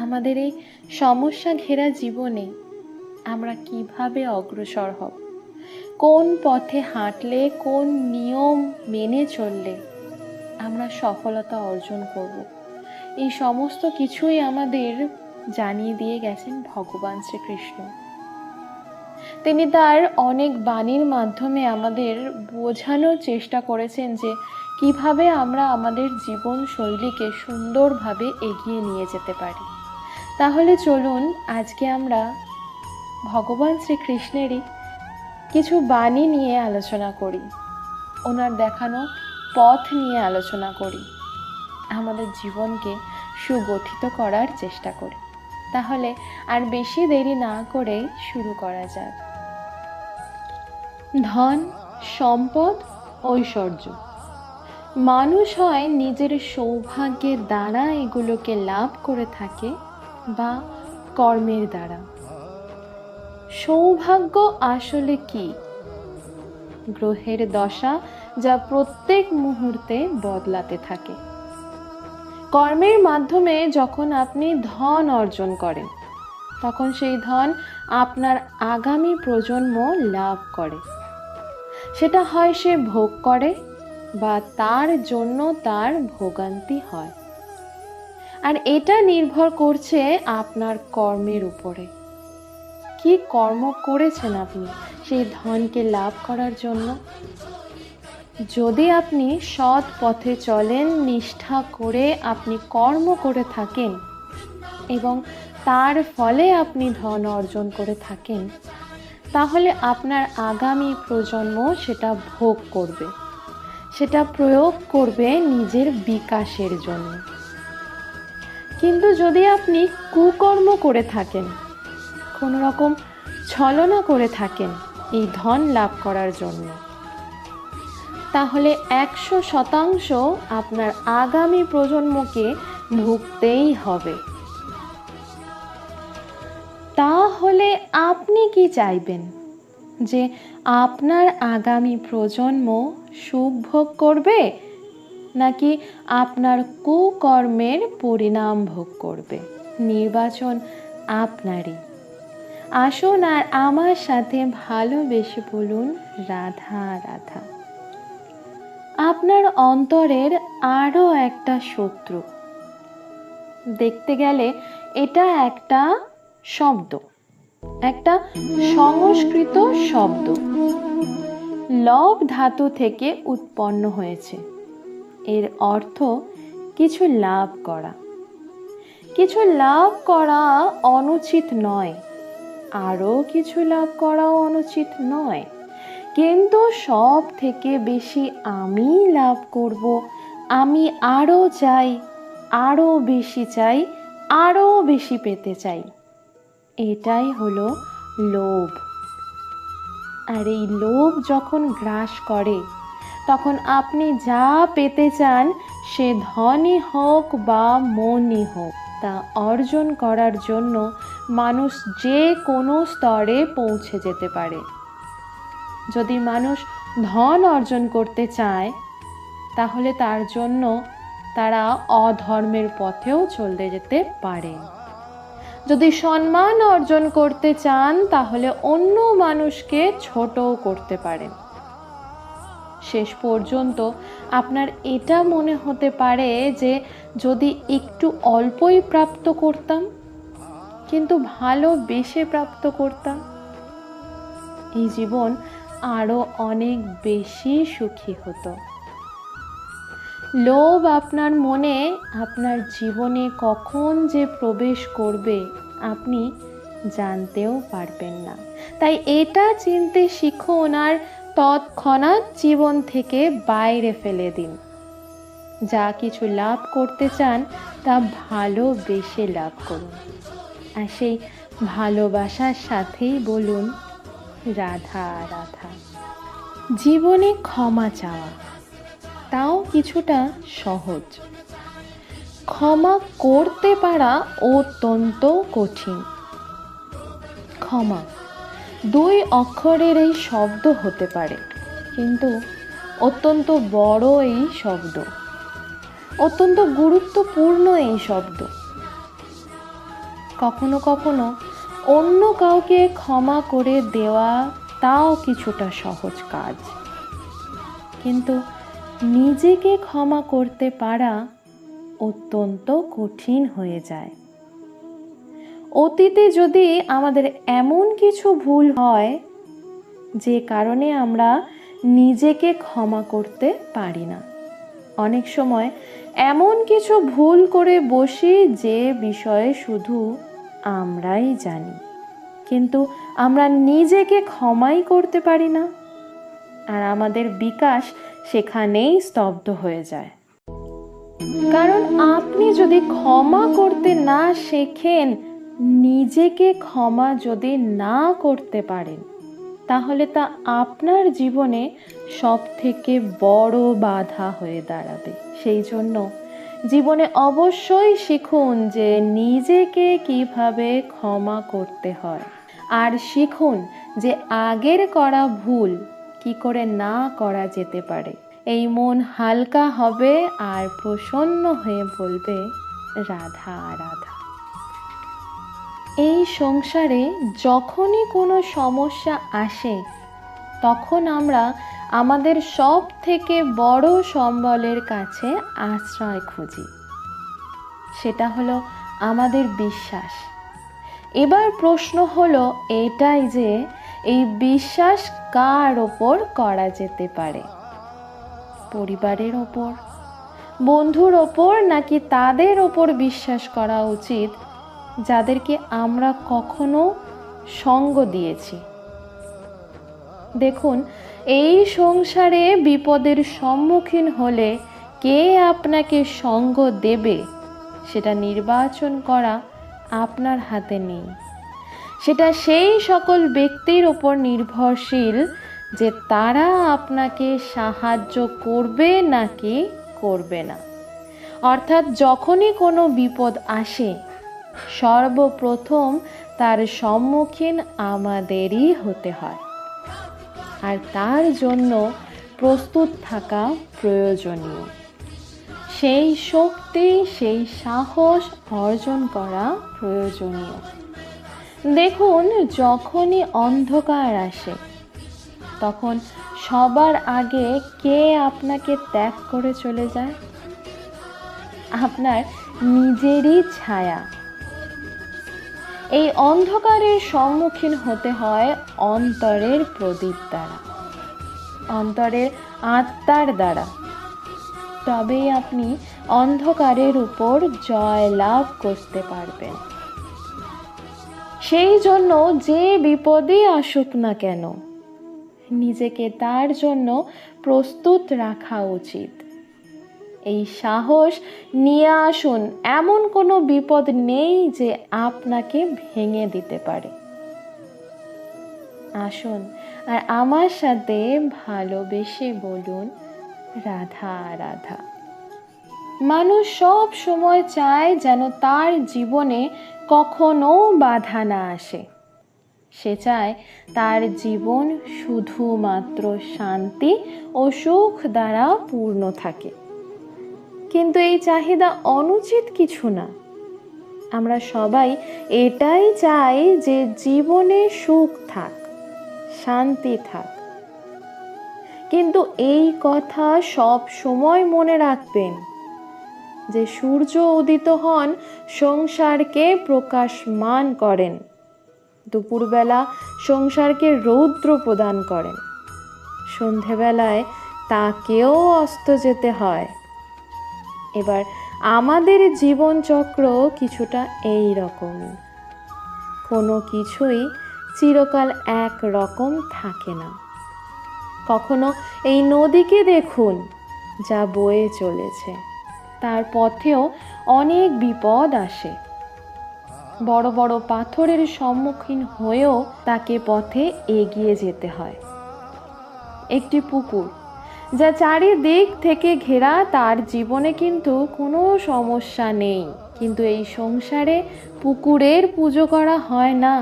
আমাদের এই সমস্যা ঘেরা জীবনে আমরা কিভাবে অগ্রসর হব, কোন পথে হাঁটলে, কোন নিয়ম মেনে চললে আমরা সফলতা অর্জন করব, এই সমস্ত কিছুই আমাদের জানিয়ে দিয়ে গেছেন ভগবান শ্রীকৃষ্ণ। তিনি তার অনেক বাণীর মাধ্যমে আমাদের বোঝানোর চেষ্টা করেছেন যে কিভাবে আমরা আমাদের জীবন শৈলীকে সুন্দরভাবে এগিয়ে নিয়ে যেতে পারি। তাহলে চলুন আজকে আমরা ভগবান শ্রীকৃষ্ণেরই কিছু বাণী নিয়ে আলোচনা করি, ওনার দেখানো পথ নিয়ে আলোচনা করি, আমাদের জীবনকে সুগঠিত করার চেষ্টা করি। তাহলে আর বেশি দেরি না করে শুরু করা যাক। ধন, সম্পদ, ঐশ্বর্য মানুষ হয় নিজের সৌভাগ্যের দ্বারা এগুলোকে লাভ করে থাকে বা কর্মের দ্বারা। সৌভাগ্য আসলে কি? গ্রহের দশা যা প্রত্যেক মুহূর্তে বদলাতে থাকে। কর্মের মাধ্যমে যখন আপনি ধন অর্জন করেন, তখন সেই ধন আপনার আগামী প্রজন্ম লাভ করে। সেটা হয় সে ভোগ করে বা তার জন্য তার ভোগান্তি হয়। আর এটা নির্ভর করছে আপনার কর্মের উপরে। কি কর্ম করেছেন আপনি সেই ধনকে লাভ করার জন্য? যদি আপনি সৎ পথে চলেন, নিষ্ঠা করে আপনি কর্ম করে থাকেন এবং তার ফলে আপনি ধন অর্জন করে থাকেন, তাহলে আপনার আগামী প্রজন্ম সেটা ভোগ করবে, সেটা প্রয়োগ করবে নিজের বিকাশের জন্য। কিন্তু যদি আপনি কুকর্ম করে থাকেন, কোনো রকম ছলনা করে থাকেন এই ধন লাভ করার জন্য, তাহলে 100% আপনার আগামী প্রজন্মকে ভুগতেই হবে। তাহলে আপনি কি চাইবেন? যে আপনার আগামী প্রজন্ম সুখ ভোগ করবে, নাকি আপনার কুকর্মের পরিণাম ভোগ করবে? নির্বাচন আপনারই। আসুন আর আমার সাথে ভালোবেসে বলুন রাধা রাধা। আপনার অন্তরের আরও একটা শত্রু। দেখতে গেলে এটা একটা শব্দ, একটা সংস্কৃত শব্দ। লব ধাতু থেকে উৎপন্ন হয়েছে। এর অর্থ কিছু লাভ করা। কিছু লাভ করা অনুচিত নয়, আরও কিছু লাভ করাও অনুচিত নয়, কিন্তু সব থেকে বেশি আমি লাভ করব, আমি আরও চাই, আরও বেশি চাই, আরও বেশি পেতে চাই, এটাই হলো লোভ। আর এই লোভ যখন গ্রাস করে, তখন আপনি যা পেতে চান, সে ধনই হোক বা মনই হোক, তা অর্জন করার জন্য মানুষ যে কোনো স্তরে পৌঁছে যেতে পারে। যদি মানুষ ধন অর্জন করতে চায়, তাহলে তার জন্য তারা অধর্মের পথেও চলতে যেতে পারে। যদি সম্মান অর্জন করতে চান, তাহলে অন্য মানুষকে ছোটও করতে পারেন। শেষ পর্যন্ত আপনার এটা মনে হতে পারে যে যদি একটু অল্পই প্রাপ্ত করতাম, কিন্তু ভালোবেসে প্রাপ্ত করতাম, এই জীবন আরো অনেক বেশি সুখী হতো। লোভ আপনার মনে, আপনার জীবনে কখন যে প্রবেশ করবে আপনি জানতেও পারবেন না। তাই এটা চিনতে শিখুন আর তৎক্ষণাৎ জীবন থেকে বাইরে ফেলে দিন। যা কিছু লাভ করতে চান তা ভালোবেসে লাভ করুন, আর সেই ভালোবাসার সাথেই বলুন রাধা রাধা। জীবনে ক্ষমা চাওয়া, তাও কিছুটা সহজ। ক্ষমা করতে পারা অত্যন্ত কঠিন। ক্ষমা 2 অক্ষরের এই শব্দ হতে পারে, কিন্তু অত্যন্ত বড় এই শব্দ। অত্যন্ত গুরুত্বপূর্ণ এই শব্দ। কখনো কখনো অন্য কাউকে ক্ষমা করে দেওয়া তাও কিছুটা সহজ কাজ, কিন্তু নিজেকে ক্ষমা করতে পারা অত্যন্ত কঠিন হয়ে যায়। অতীতে যদি আমাদের এমন কিছু ভুল হয় যে কারণে আমরা নিজেকে ক্ষমা করতে পারি না, অনেক সময় এমন কিছু ভুল করে বসি যে বিষয়ে শুধু আমরাই জানি, কিন্তু আমরা নিজেকে ক্ষমাই করতে পারি না, আর আমাদের বিকাশ সেখানেই স্তব্ধ হয়ে যায়। কারণ আপনি যদি ক্ষমা করতে না শেখেন, নিজেকে ক্ষমা যদি না করতে পারেন, তাহলে তা আপনার জীবনে সব থেকে বড় বাধা হয়ে দাঁড়াবে। সেই জন্য জীবনে অবশ্যই শিখুন যে নিজেকে কিভাবে ক্ষমা করতে হয়, আর শিখুন যে আগের করা ভুল কি করে না করা যেতে পারে। এই মন হালকা হবে আর প্রসন্ন হয়ে বলবে, রাধা রাধা। এই সংসারে যখনই কোনো সমস্যা আসে, তখন আমরা আমাদের সব থেকে বড় সম্বলের কাছে আশ্রয় খুঁজি। সেটা হলো আমাদের বিশ্বাস। এবার প্রশ্ন হলো এটাই যে এই বিশ্বাস কার ওপর করা যেতে পারে? পরিবারের ওপর, বন্ধুর ওপর, নাকি তাদের ওপর বিশ্বাস করা উচিত যাদেরকে আমরা কখনো সঙ্গ দিয়েছি? দেখুন, এই সংসারে বিপদের সম্মুখীন হলে কে আপনাকে সঙ্গ দেবে সেটা নির্বাচন করা আপনার হাতে নেই। সেটা সেই সকল ব্যক্তির ওপর নির্ভরশীল যে তারা আপনাকে সাহায্য করবে নাকি করবে না। অর্থাৎ যখনই কোনো বিপদ আসে, সর্বপ্রথম তার সম্মুখীন আমাদেরই হতে হয়, আর তার জন্য প্রস্তুত থাকা প্রয়োজনীয়। সেই শক্তি, সেই সাহস অর্জন করা প্রয়োজনীয়। দেখুন, যখনই অন্ধকার আসে, তখন সবার আগে কে আপনাকে ত্যাগ করে চলে যায়? আপনার নিজেরই ছায়া। এই অন্ধকারের সম্মুখীন হতে হয় অন্তরের প্রদীপ দ্বারা, অন্তরের আত্মার দ্বারা। তবেই আপনি অন্ধকারের উপর জয় লাভ করতে পারবেন। সেই জন্য যে বিপদই আসুক না কেন, নিজেকে তার জন্য প্রস্তুত রাখা উচিত। এই সাহস নিয়ে আসুন, এমন কোনো বিপদ নেই যে আপনাকে ভেঙে দিতে পারে। আসুন আর আমার সাথে ভালোবেসে বলুন, রাধা রাধা। মানুষ সব সময় চায় যেন তার জীবনে কখনো বাধা না আসে। সে চায় তার জীবন শুধুমাত্র শান্তি ও সুখ দ্বারা পূর্ণ থাকে। কিন্তু এই চাহিদা অনুচিত কিছু না। আমরা সবাই এটাই চাই যে জীবনে সুখ থাক, শান্তি থাক। কিন্তু এই কথা সব সময় মনে রাখবেন যে সূর্য উদিত হন সংসারকে প্রকাশমান করেন, দুপুরবেলা সংসারকে রৌদ্র প্রদান করেন, সন্ধেবেলায় তাকেও অস্ত যেতে হয়। এবার আমাদের জীবনচক্র কিছুটা এই রকম। কোনো কিছুই চিরকাল এক রকম থাকে না। কখনো এই নদীকে দেখুন যা বয়ে চলেছে, তার পথেও অনেক বিপদ আসে। বড় বড় পাথরের সম্মুখীন হয়েও তাকে পথে এগিয়ে যেতে হয়। একটি পুকুর যা চারিদিক থেকে ঘেরা, তার জীবনে কিন্তু কোনো সমস্যা নেই, কিন্তু এই সংসারে পুকুরের পুজো করা হয় না,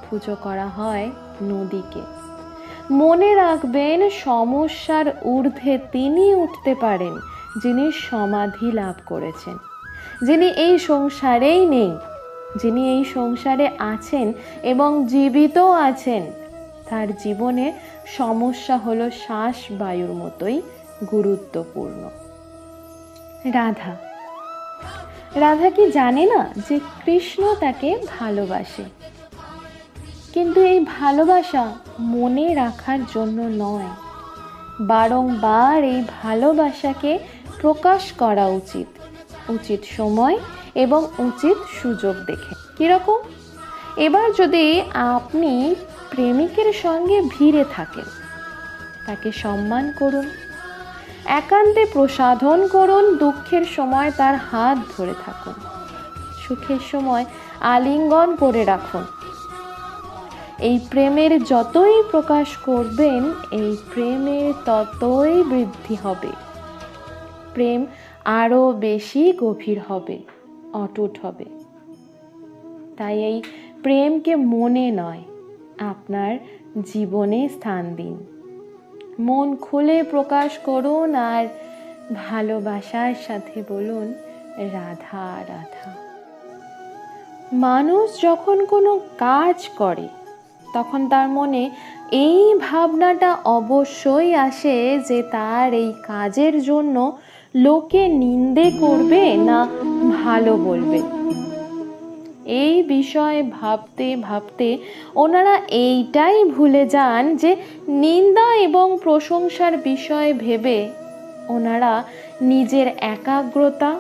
পুজো করা হয় নদীকে। মনে রাখবেন, সমস্যার ঊর্ধ্বে তিনি উঠতে পারেন যিনি সমাধি লাভ করেছেন, যিনি এই সংসারেই নেই, যিনি এই সংসারে আছেন এবং জীবিত আছেন, তার জীবনে সমস্যা হলো শ্বাস বায়ুর মতোই গুরুত্বপূর্ণ। রাধা রাধা কি জানে না যে কৃষ্ণ তাকে ভালোবাসে? কিন্তু এই ভালোবাসা মনে রাখার জন্য নয়, বারংবার এই ভালোবাসাকে প্রকাশ করা উচিত, উচিত সময় এবং উচিত সুযোগ দেখে। কিরকম? এবার যদি আপনি প্রেমিকের সঙ্গে ভিড়ে থাকেন, তাকে সম্মান করুন, একান্তে প্রসাধন করুন, দুঃখের সময় তার হাত ধরে থাকুন, সুখের সময় আলিঙ্গন করে রাখুন। এই প্রেমের যতই প্রকাশ করবেন, এই প্রেমের ততই বৃদ্ধি হবে, প্রেম আরও বেশি গভীর হবে, অটুট হবে। তাই এই প্রেমকে মনে নয়, আপনার জীবনে স্থান দিন, মন খুলে প্রকাশ করুন আর ভালোবাসার সাথে বলুন রাধা রাধা। মানুষ যখন কোনো কাজ করে তখন তার মনে এই ভাবনাটা অবশ্যই আসে যে তার এই কাজের জন্য লোকে নিন্দে করবে না ভালো বলবে। এই বিষয়ে ভাবতে ভাবতে ওনারা এইটাই ভুলে যান যে নিন্দা এবং প্রশংসার বিষয় ভেবে ওনারা নিজের একাগ্রতা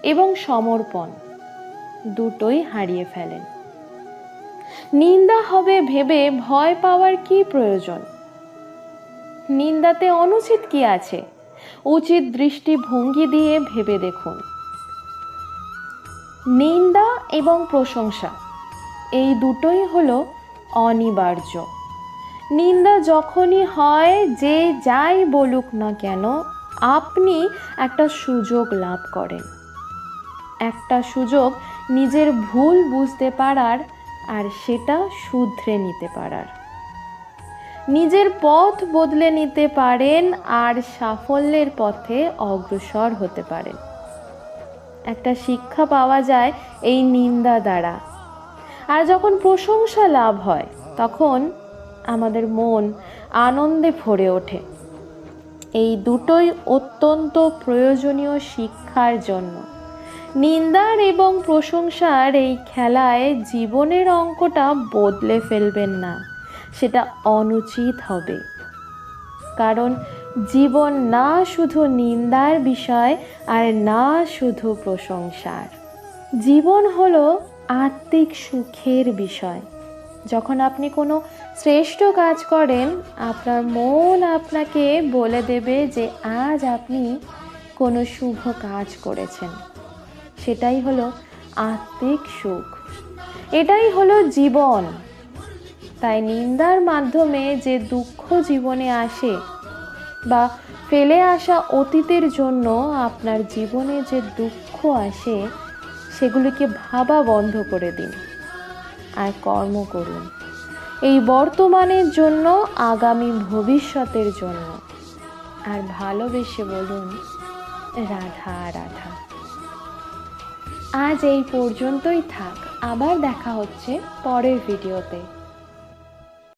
এবং সমর্পণ দুটোই হারিয়ে ফেলেন। নিন্দা হবে ভেবে ভয় পাওয়ার কি প্রয়োজন? নিন্দাতে অনুচিত কি আছে? উচিত দৃষ্টিভঙ্গি দিয়ে ভেবে দেখুন। নিন্দা এবং প্রশংসা এই দুটোই হলো অনিবার্য। নিন্দা যখনই হয়, যে যাই বলুক না কেন, আপনি একটা সুযোগ লাভ করেন, একটা সুযোগ নিজের ভুল বুঝতে পারার আর সেটা শুধরে নিতে পারার। নিজের পথ বদলে নিতে পারেন আর সাফল্যের পথে অগ্রসর হতে পারেন। একটা শিক্ষা পাওয়া যায় এই নিন্দা দ্বারা। আর যখন প্রশংসা লাভ হয় তখন আমাদের মন আনন্দে ভরে ওঠে। এই দুটোই অত্যন্ত প্রয়োজনীয় শিক্ষার জন্য। নিন্দার এবং প্রশংসার এই খেলায় জীবনের অঙ্কটা বদলে ফেলবেন না, সেটা অনুচিত হবে। কারণ জীবন না শুধু নিন্দার বিষয় আর না শুধু প্রশংসার। জীবন হলো আত্মিক সুখের বিষয়। যখন আপনি কোনো শ্রেষ্ঠ কাজ করেন, আপনার মন আপনাকে বলে দেবে যে আজ আপনি কোনো শুভ কাজ করেছেন। সেটাই হলো আত্মিক সুখ, এটাই হলো জীবন। তাই নিন্দার মাধ্যমে যে দুঃখ জীবনে আসে বা ফেলে আসা অতীতের জন্য আপনার জীবনে যে দুঃখ আসে, সেগুলিকে ভাবা বন্ধ করে দিন আর কর্ম করুন এই বর্তমানের জন্য, আগামী ভবিষ্যতের জন্য। আর ভালোবেসে বলুন রাধা রাধা। আজ এই পর্যন্তই থাক, আবার দেখা হচ্ছে পরের ভিডিওতে।